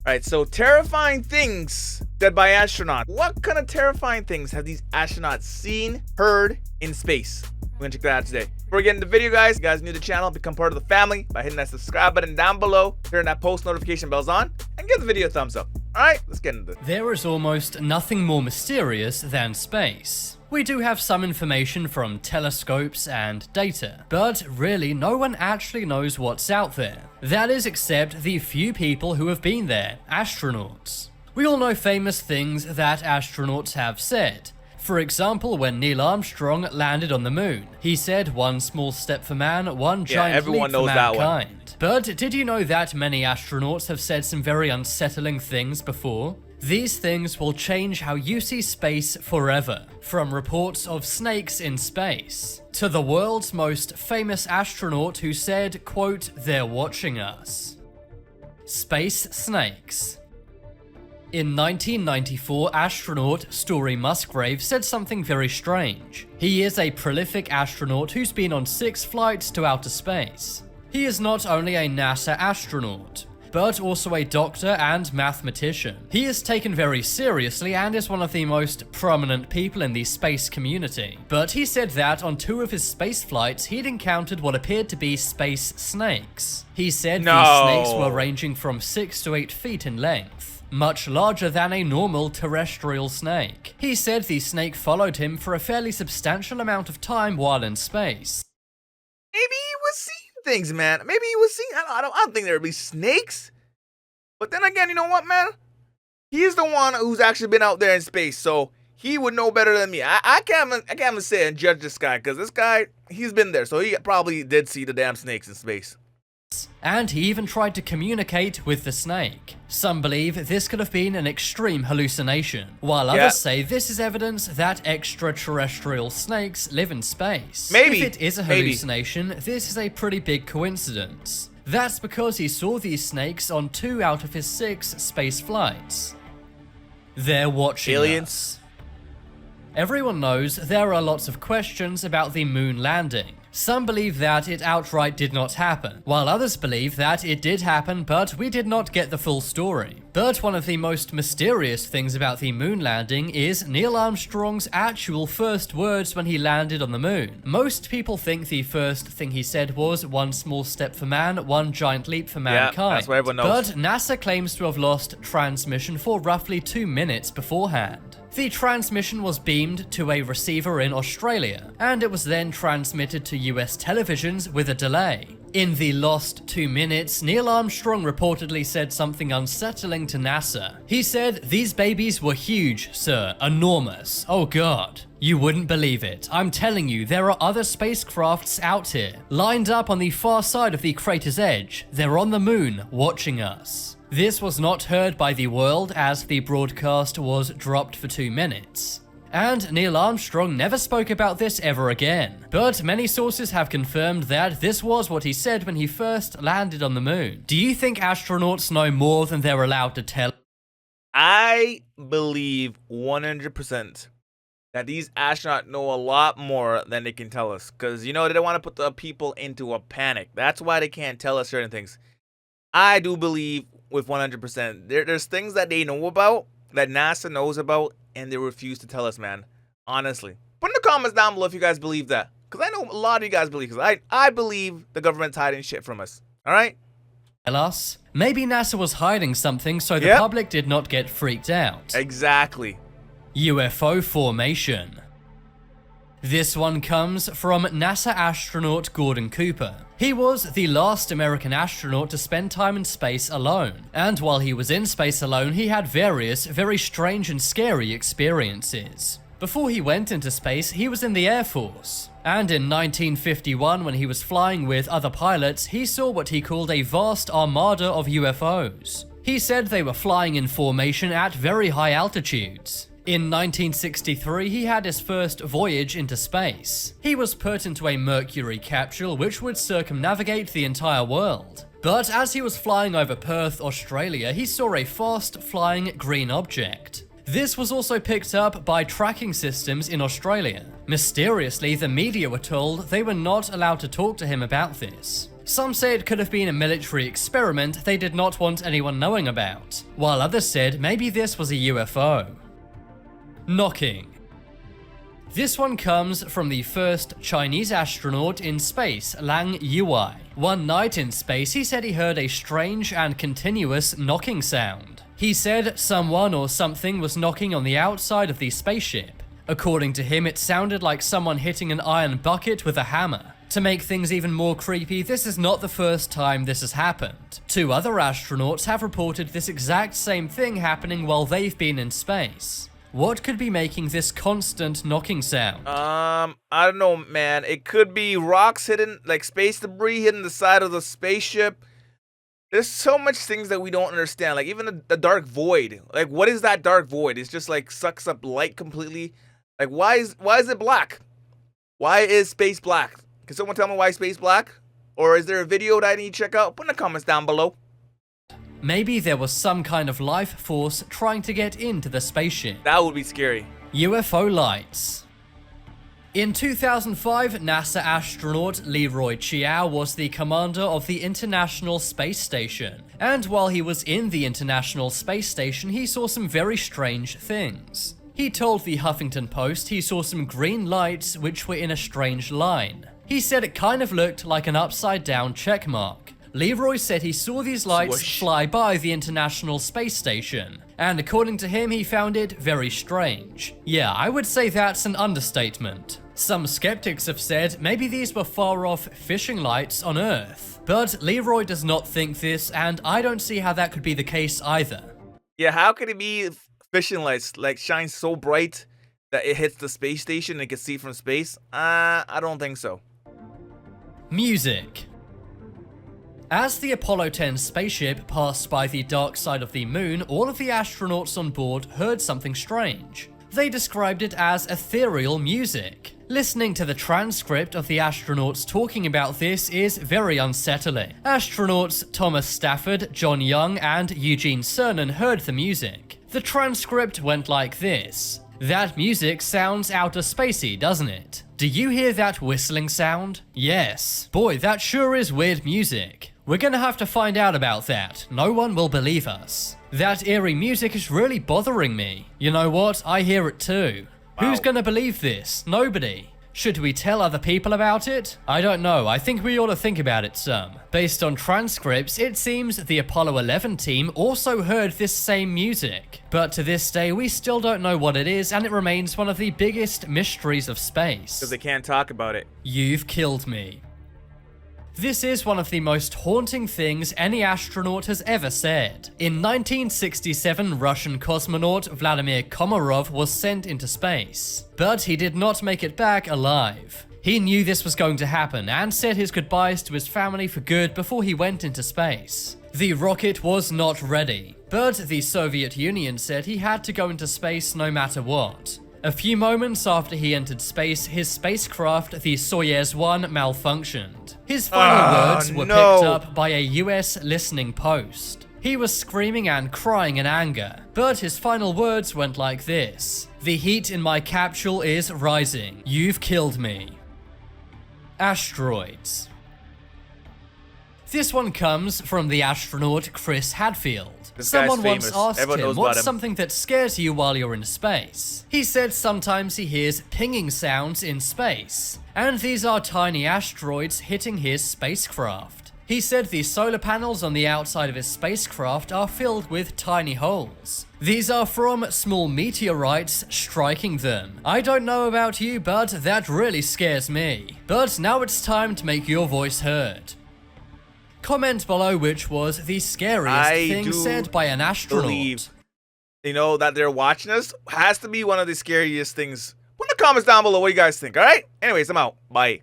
Alright, so terrifying things said by astronauts. What kind of terrifying things have these astronauts seen, heard in space? We're gonna check that out today. Before we get into the video, guys, you guys new to the channel, become part of the family by hitting that subscribe button down below, turn that post notification bells on, and give the video a thumbs up. Alright, let's get into it. There is almost nothing more mysterious than space. We do have some information from telescopes and data, but really no one actually knows what's out there. That is, except the few people who have been there, astronauts. We all know famous things that astronauts have said. For example, when Neil Armstrong landed on the moon, he said, "One small step for man, one giant leap for mankind." But did you know that many astronauts have said some very unsettling things before? These things will change how you see space forever. From reports of snakes in space, to the world's most famous astronaut who said, quote, "They're watching us." Space snakes. In 1994, astronaut Story Musgrave said something very strange. He is a prolific astronaut who's been on 6 flights to outer space. He is not only a NASA astronaut, but also a doctor and mathematician. He is taken very seriously and is one of the most prominent people in the space community. But he said that on 2 of his space flights, he'd encountered what appeared to be space snakes. He said these snakes were ranging from 6 to 8 feet in length, much larger than a normal terrestrial snake. He said the snake followed him for a fairly substantial amount of time while in space. Maybe he was seeing things, man. Maybe he was seeing. I don't think there would be snakes. But then again, you know what, man? He's the one who's actually been out there in space, so he would know better than me. I can't even say and judge this guy, because this guy, he's been there, so he probably did see the damn snakes in space. And he even tried to communicate with the snake. Some believe this could have been an extreme hallucination, while others say this is evidence that extraterrestrial snakes live in space. Maybe. If it is a hallucination, this is a pretty big coincidence. That's because he saw these snakes on 2 out of his 6 space flights. They're watching us. Everyone knows there are lots of questions about the moon landing. Some believe that it outright did not happen, while others believe that it did happen, but we did not get the full story. But one of the most mysterious things about the moon landing is Neil Armstrong's actual first words when he landed on the moon. Most people think the first thing he said was, "One small step for man, one giant leap for mankind." Yeah, that's what everyone knows. But NASA claims to have lost transmission for roughly 2 minutes beforehand. The transmission was beamed to a receiver in Australia, and it was then transmitted to US televisions with a delay. In the lost 2 minutes, Neil Armstrong reportedly said something unsettling to NASA. He said, "These babies were huge, sir, enormous. Oh god. You wouldn't believe it. I'm telling you, there are other spacecrafts out here, lined up on the far side of the crater's edge. They're on the moon, watching us." This was not heard by the world as the broadcast was dropped for 2 minutes. And Neil Armstrong never spoke about this ever again. But many sources have confirmed that this was what he said when he first landed on the moon. Do you think astronauts know more than they're allowed to tell? I believe 100% that these astronauts know a lot more than they can tell us. Because, you know, they don't want to put the people into a panic. That's why they can't tell us certain things. I do believe with 100%. There's things that they know about, that NASA knows about, and they refuse to tell us, man. Honestly. Put in the comments down below if you guys believe that. Because I know a lot of you guys believe, because I believe the government's hiding shit from us. Alright? Tell us? Maybe NASA was hiding something so the public did not get freaked out. Exactly. UFO formation. This one comes from NASA astronaut Gordon Cooper. He was the last American astronaut to spend time in space alone, and while he was in space alone, he had various very strange and scary experiences. Before he went into space, he was in the Air Force, and in 1951, when he was flying with other pilots, he saw what he called a vast armada of UFOs. He said they were flying in formation at very high altitudes. In 1963, he had his first voyage into space. He was put into a Mercury capsule which would circumnavigate the entire world. But as he was flying over Perth, Australia, he saw a fast-flying green object. This was also picked up by tracking systems in Australia. Mysteriously, the media were told they were not allowed to talk to him about this. Some say it could have been a military experiment they did not want anyone knowing about, while others said maybe this was a UFO. Knocking. This one comes from the first Chinese astronaut in space, Lang Yuai. One night in space, he said he heard a strange and continuous knocking sound. He said someone or something was knocking on the outside of the spaceship. According to him, it sounded like someone hitting an iron bucket with a hammer. To make things even more creepy, this is not the first time this has happened. 2 other astronauts have reported this exact same thing happening while they've been in space. What could be making this constant knocking sound? I don't know, man. It could be rocks hidden, like space debris hitting the side of the spaceship. There's so much things that we don't understand. Like even the dark void. Like what is that dark void? It's just like sucks up light completely. Like why is it black? Why is space black? Can someone tell me why space black? Or is there a video that I need to check out? Put in the comments down below. Maybe there was some kind of life force trying to get into the spaceship. That would be scary. UFO lights. In 2005, NASA astronaut Leroy Chiao was the commander of the International Space Station. And while he was in the International Space Station, he saw some very strange things. He told the Huffington Post he saw some green lights which were in a strange line. He said it kind of looked like an upside down check mark. Leroy said he saw these lights fly by the International Space Station, and according to him, he found it very strange. Yeah, I would say that's an understatement. Some skeptics have said maybe these were far-off fishing lights on Earth, but Leroy does not think this, and I don't see how that could be the case either. Yeah, how could it be fishing lights like shine so bright that it hits the space station and you can see it from space? I don't think so. Music. As the Apollo 10 spaceship passed by the dark side of the moon, all of the astronauts on board heard something strange. They described it as ethereal music. Listening to the transcript of the astronauts talking about this is very unsettling. Astronauts Thomas Stafford, John Young, and Eugene Cernan heard the music. The transcript went like this. That music sounds outer spacey, doesn't it? Do you hear that whistling sound? Yes. Boy, that sure is weird music. We're gonna have to find out about that. No one will believe us. That eerie music is really bothering me. You know what? I hear it too. Wow. Who's gonna believe this? Nobody. Should we tell other people about it? I don't know. I think we ought to think about it some. Based on transcripts, it seems the Apollo 11 team also heard this same music. But to this day, we still don't know what it is, and it remains one of the biggest mysteries of space. Because they can't talk about it. You've killed me. This is one of the most haunting things any astronaut has ever said. In 1967, Russian cosmonaut Vladimir Komarov was sent into space, but he did not make it back alive. He knew this was going to happen and said his goodbyes to his family for good before he went into space. The rocket was not ready, but the Soviet Union said he had to go into space no matter what. A few moments after he entered space, his spacecraft, the Soyuz 1, malfunctioned. His final words were picked up by a US listening post. He was screaming and crying in anger, but his final words went like this. The heat in my capsule is rising. You've killed me. Asteroids. This one comes from the astronaut Chris Hadfield. Someone once asked him, what's something that scares you while you're in space? He said sometimes he hears pinging sounds in space, and these are tiny asteroids hitting his spacecraft. He said the solar panels on the outside of his spacecraft are filled with tiny holes. These are from small meteorites striking them. I don't know about you, but that really scares me. But now it's time to make your voice heard. Comment below which was the scariest thing said by an astronaut. Believe, that they're watching us has to be one of the scariest things. Put in the comments down below what you guys think, alright? Anyways, I'm out. Bye.